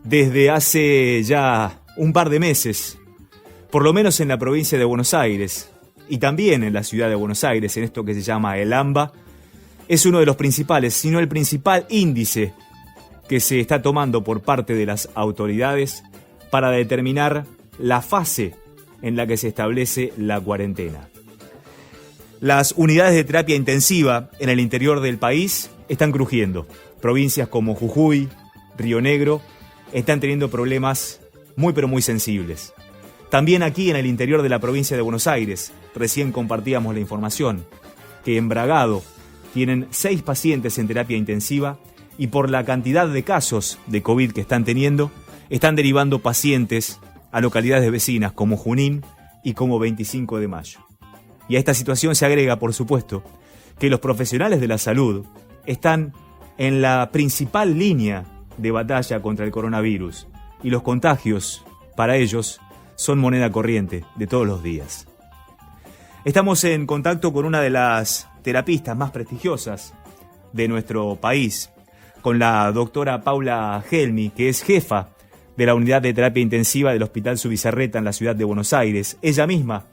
desde hace ya un par de meses, por lo menos en la provincia de Buenos Aires y también en la ciudad de Buenos Aires, en esto que se llama el AMBA, es uno de los principales, si no el principal índice que se está tomando por parte de las autoridades para determinar la fase en la que se establece la cuarentena. Las unidades de terapia intensiva en el interior del país están crujiendo. Provincias como Jujuy, Río Negro, están teniendo problemas muy pero muy sensibles. También aquí en el interior de la provincia de Buenos Aires, recién compartíamos la información, que en Bragado tienen 6 pacientes en terapia intensiva y por la cantidad de casos de COVID que están teniendo, están derivando pacientes a localidades vecinas como Junín y como 25 de Mayo. Y a esta situación se agrega, por supuesto, que los profesionales de la salud están en la principal línea de batalla contra el coronavirus y los contagios, para ellos, son moneda corriente de todos los días. Estamos en contacto con una de las terapistas más prestigiosas de nuestro país, con la doctora Paula Gelmi, que es jefa de la unidad de terapia intensiva del Hospital Subizarreta en la ciudad de Buenos Aires. Ella misma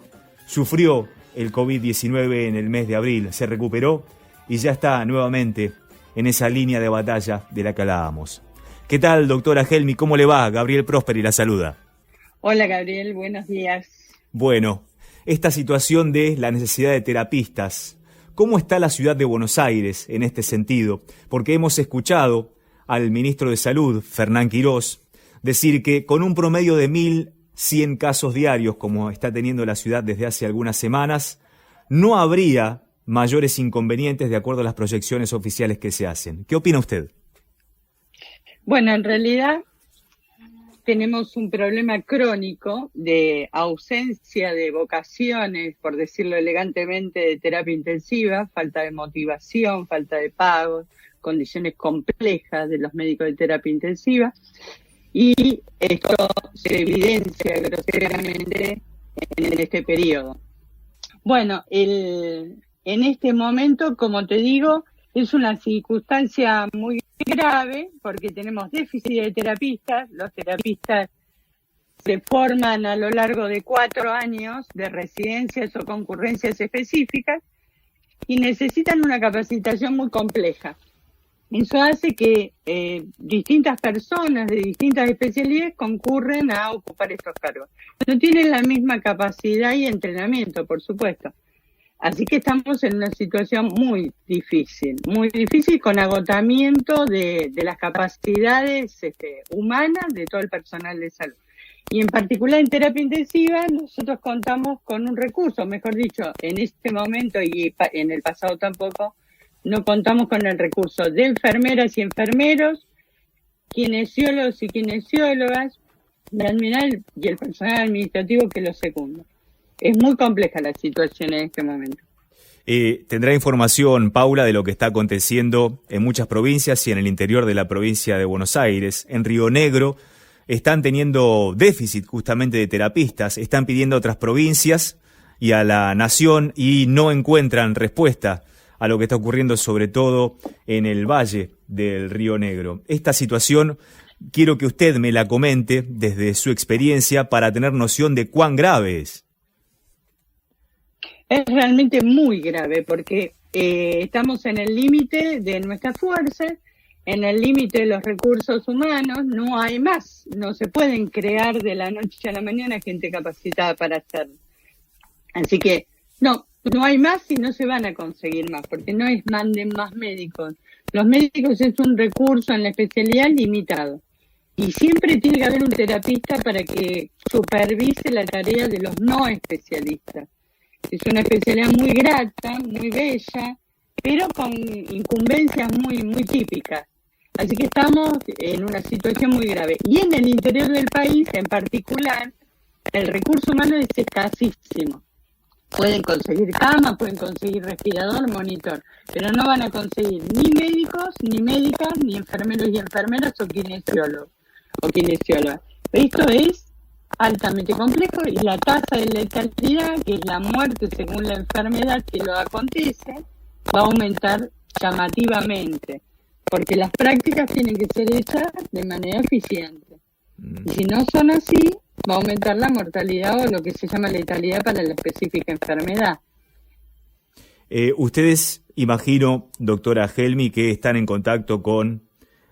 sufrió el COVID-19 en el mes de abril, se recuperó y ya está nuevamente en esa línea de batalla de la que hablábamos. ¿Qué tal, doctora Gelmi? ¿Cómo le va? Gabriel Prosperi la saluda. Hola, Gabriel, buenos días. Bueno, esta situación de la necesidad de terapistas, ¿cómo está la ciudad de Buenos Aires en este sentido? Porque hemos escuchado al ministro de Salud, Fernán Quirós, decir que con un promedio de 1.100 casos diarios, como está teniendo la ciudad desde hace algunas semanas, no habría mayores inconvenientes de acuerdo a las proyecciones oficiales que se hacen. ¿Qué opina usted? Bueno, en realidad tenemos un problema crónico de ausencia de vocaciones, por decirlo elegantemente, de terapia intensiva, falta de motivación, falta de pagos, condiciones complejas de los médicos de terapia intensiva, y esto se evidencia groseramente en este periodo. Bueno, en este momento, como te digo, es una circunstancia muy grave porque tenemos déficit de terapistas. Los terapistas se forman a lo largo de 4 años de residencias o concurrencias específicas y necesitan una capacitación muy compleja. Eso hace que distintas personas de distintas especialidades concurren a ocupar estos cargos. No tienen la misma capacidad y entrenamiento, por supuesto. Así que estamos en una situación muy difícil con agotamiento de las capacidades humanas de todo el personal de salud. Y en particular en terapia intensiva nosotros contamos con un recurso, mejor dicho, en este momento y en el pasado tampoco, no contamos con el recurso de enfermeras y enfermeros, kinesiólogos y kinesiólogas, y el personal administrativo que los secunda. Es muy compleja la situación en este momento. ¿Tendrá información, Paula, de lo que está aconteciendo en muchas provincias y en el interior de la provincia de Buenos Aires? En Río Negro están teniendo déficit justamente de terapistas, están pidiendo a otras provincias y a la nación y no encuentran respuesta a lo que está ocurriendo sobre todo en el valle del Río Negro. Esta situación quiero que usted me la comente desde su experiencia para tener noción de cuán grave es. Es realmente muy grave porque estamos en el límite de nuestras fuerzas, en el límite de los recursos humanos, no hay más, no se pueden crear de la noche a la mañana gente capacitada para hacerlo. Así que no hay más y no se van a conseguir más, porque no es manden más médicos. Los médicos es un recurso en la especialidad limitado. Y siempre tiene que haber un terapista para que supervise la tarea de los no especialistas. Es una especialidad muy grata, muy bella, pero con incumbencias muy, muy típicas. Así que estamos en una situación muy grave. Y en el interior del país, en particular, el recurso humano es escasísimo. Pueden conseguir cama, pueden conseguir respirador, monitor, pero no van a conseguir ni médicos, ni médicas, ni enfermeros y enfermeras o kinesiólogos o kinesiólogas. Esto es altamente complejo y la tasa de letalidad, que es la muerte según la enfermedad que lo acontece, va a aumentar llamativamente, porque las prácticas tienen que ser hechas de manera eficiente. Y si no son así, va a aumentar la mortalidad o lo que se llama letalidad para la específica enfermedad. Ustedes, imagino, doctora Helmy, que están en contacto con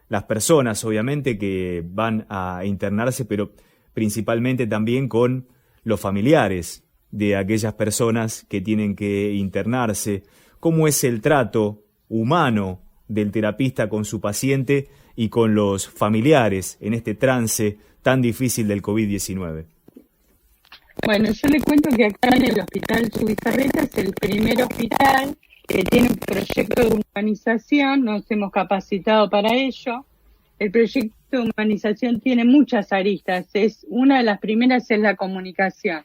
las personas, obviamente, que van a internarse, pero principalmente también con los familiares de aquellas personas que tienen que internarse. ¿Cómo es el trato humano del terapista con su paciente y con los familiares en este trance tan difícil del COVID-19? Bueno, yo le cuento que acá en el Hospital Zubizarreta es el primer hospital que tiene un proyecto de humanización, nos hemos capacitado para ello. El proyecto de humanización tiene muchas aristas, una de las primeras es la comunicación.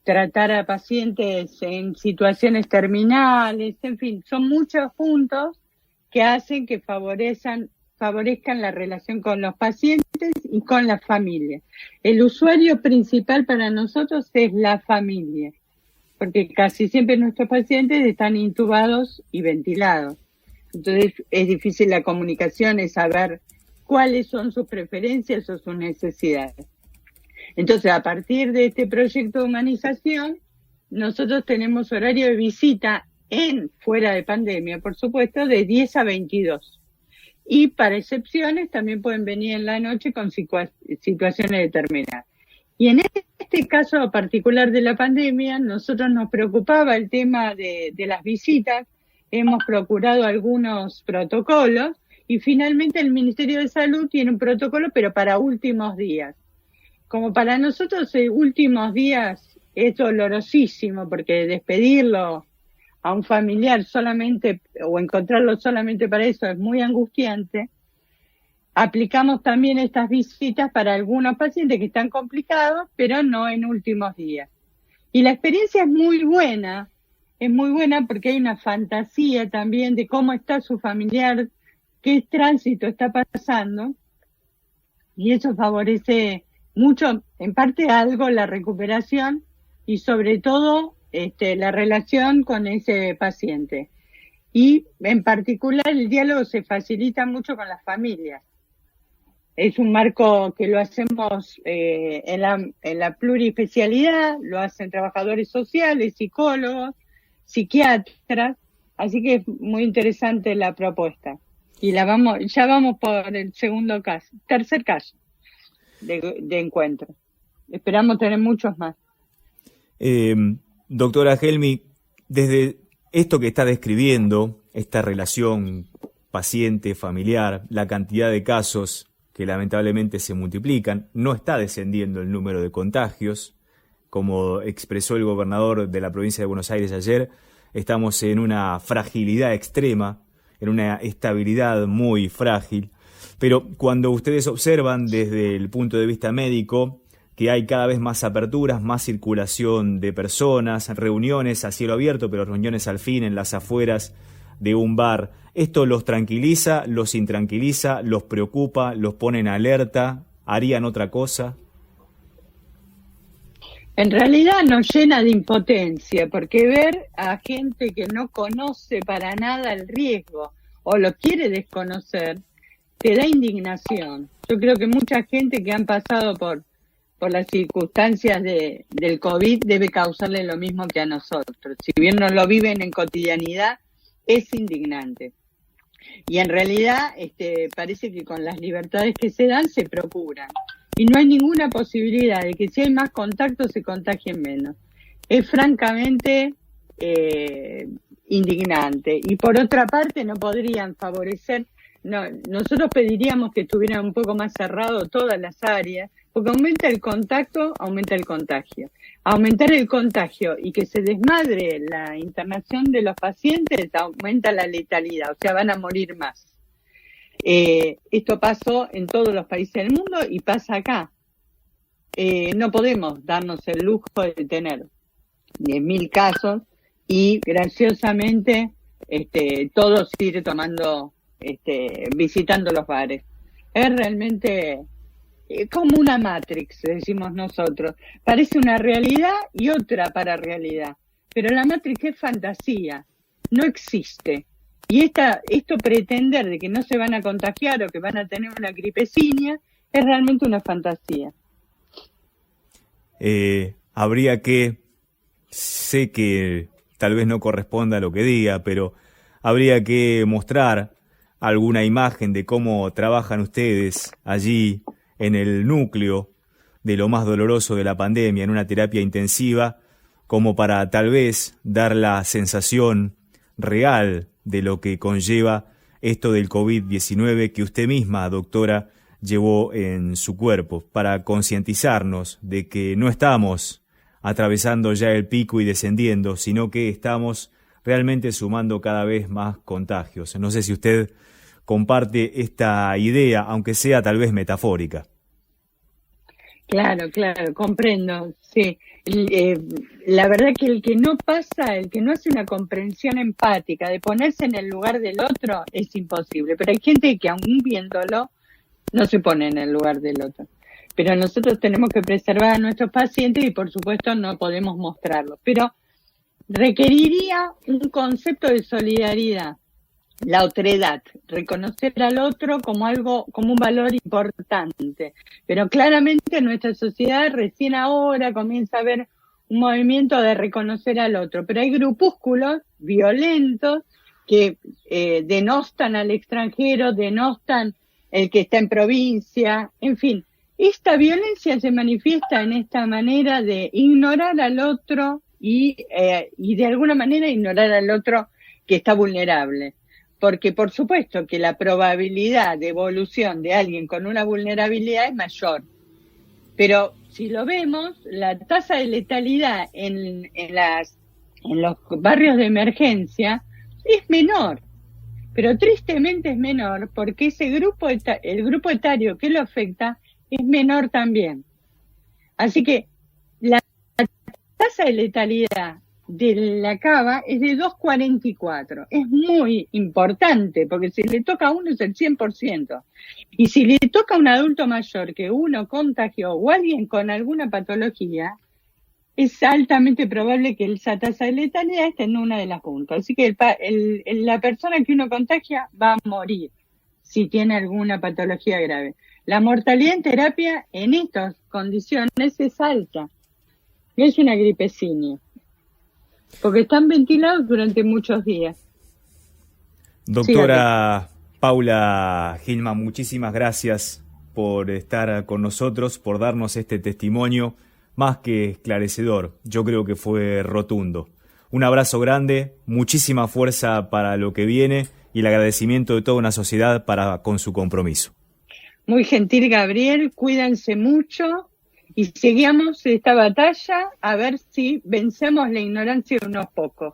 Tratar a pacientes en situaciones terminales, en fin, son muchos puntos que hacen que favorezcan la relación con los pacientes y con la familia. El usuario principal para nosotros es la familia, porque casi siempre nuestros pacientes están intubados y ventilados. Entonces es difícil la comunicación, es saber cuáles son sus preferencias o sus necesidades. Entonces, a partir de este proyecto de humanización, nosotros tenemos horario de visita fuera de pandemia, por supuesto, de 10 a 22. Y para excepciones también pueden venir en la noche con situaciones determinadas. Y en este caso particular de la pandemia, nosotros nos preocupaba el tema de las visitas, hemos procurado algunos protocolos y finalmente el Ministerio de Salud tiene un protocolo, pero para últimos días. Como para nosotros últimos días es dolorosísimo, porque despedirlo a un familiar solamente o encontrarlo solamente para eso es muy angustiante, aplicamos también estas visitas para algunos pacientes que están complicados, pero no en últimos días. Y la experiencia es muy buena porque hay una fantasía también de cómo está su familiar, qué tránsito está pasando, y eso favorece mucho, en parte algo, la recuperación y sobre todo la relación con ese paciente. Y en particular el diálogo se facilita mucho con las familias. Es un marco que lo hacemos en la pluriespecialidad, lo hacen trabajadores sociales, psicólogos, psiquiatras, así que es muy interesante la propuesta. Y ya vamos por el tercer caso de encuentro. Esperamos tener muchos más. Doctora Helmy, desde esto que está describiendo, esta relación paciente-familiar, la cantidad de casos que lamentablemente se multiplican, no está descendiendo el número de contagios, como expresó el gobernador de la provincia de Buenos Aires ayer, estamos en una fragilidad extrema, en una estabilidad muy frágil, pero cuando ustedes observan desde el punto de vista médico que hay cada vez más aperturas, más circulación de personas, reuniones a cielo abierto, pero reuniones al fin en las afueras de un bar, ¿esto los tranquiliza, los intranquiliza, los preocupa, los pone en alerta? ¿Harían otra cosa? En realidad nos llena de impotencia, porque ver a gente que no conoce para nada el riesgo o lo quiere desconocer, te da indignación. Yo creo que mucha gente que han pasado por las circunstancias del COVID debe causarle lo mismo que a nosotros. Si bien no lo viven en cotidianidad, es indignante. Y en realidad parece que con las libertades que se dan se procuran. Y no hay ninguna posibilidad de que si hay más contactos se contagien menos. Es francamente indignante. Y por otra parte no podrían favorecer, nosotros pediríamos que estuvieran un poco más cerrado todas las áreas, porque aumenta el contacto, aumenta el contagio. Aumentar el contagio y que se desmadre la internación de los pacientes aumenta la letalidad, o sea, van a morir más. Esto pasó en todos los países del mundo y pasa acá. No podemos darnos el lujo de tener 10.000 casos y graciosamente todos ir tomando, visitando los bares. Es realmente como una Matrix, decimos nosotros. Parece una realidad y otra para realidad. Pero la Matrix es fantasía, no existe. Y esto pretender de que no se van a contagiar o que van a tener una gripecina Es realmente una fantasía. Habría que, sé que tal vez no corresponda a lo que diga, pero habría que mostrar alguna imagen de cómo trabajan ustedes allí en el núcleo de lo más doloroso de la pandemia, en una terapia intensiva, como para tal vez dar la sensación real de lo que conlleva esto del COVID-19 que usted misma, doctora, llevó en su cuerpo, para concientizarnos de que no estamos atravesando ya el pico y descendiendo, sino que estamos realmente sumando cada vez más contagios. No sé si usted comparte esta idea, aunque sea tal vez metafórica. Claro, claro, comprendo, sí. La verdad que el que no pasa, el que no hace una comprensión empática de ponerse en el lugar del otro es imposible. Pero hay gente que aún viéndolo no se pone en el lugar del otro. Pero nosotros tenemos que preservar a nuestros pacientes y por supuesto no podemos mostrarlo. Pero requeriría un concepto de solidaridad, la otredad, reconocer al otro como algo, como un valor importante. Pero claramente nuestra sociedad recién ahora comienza a haber un movimiento de reconocer al otro. Pero hay grupúsculos violentos que denostan al extranjero, denostan el que está en provincia, en fin. Esta violencia se manifiesta en esta manera de ignorar al otro y de alguna manera ignorar al otro que está vulnerable. Porque por supuesto que la probabilidad de evolución de alguien con una vulnerabilidad es mayor. Pero si lo vemos, la tasa de letalidad en los barrios de emergencia es menor. Pero tristemente es menor porque el grupo etario que lo afecta es menor también. Así que la tasa de letalidad de la cava es de 2,44. Es muy importante porque si le toca a uno es el 100%. Y si le toca a un adulto mayor que uno contagió o alguien con alguna patología, es altamente probable que esa tasa de letalidad esté en una de las puntas. Así que la persona que uno contagia va a morir si tiene alguna patología grave. La mortalidad en terapia en estas condiciones es alta. No es una gripecina, porque están ventilados durante muchos días. Doctora Paula Gilman, muchísimas gracias por estar con nosotros, por darnos este testimonio más que esclarecedor. Yo creo que fue rotundo. Un abrazo grande, muchísima fuerza para lo que viene y el agradecimiento de toda una sociedad con su compromiso. Muy gentil, Gabriel, cuídense mucho y seguimos esta batalla a ver si vencemos la ignorancia de unos pocos.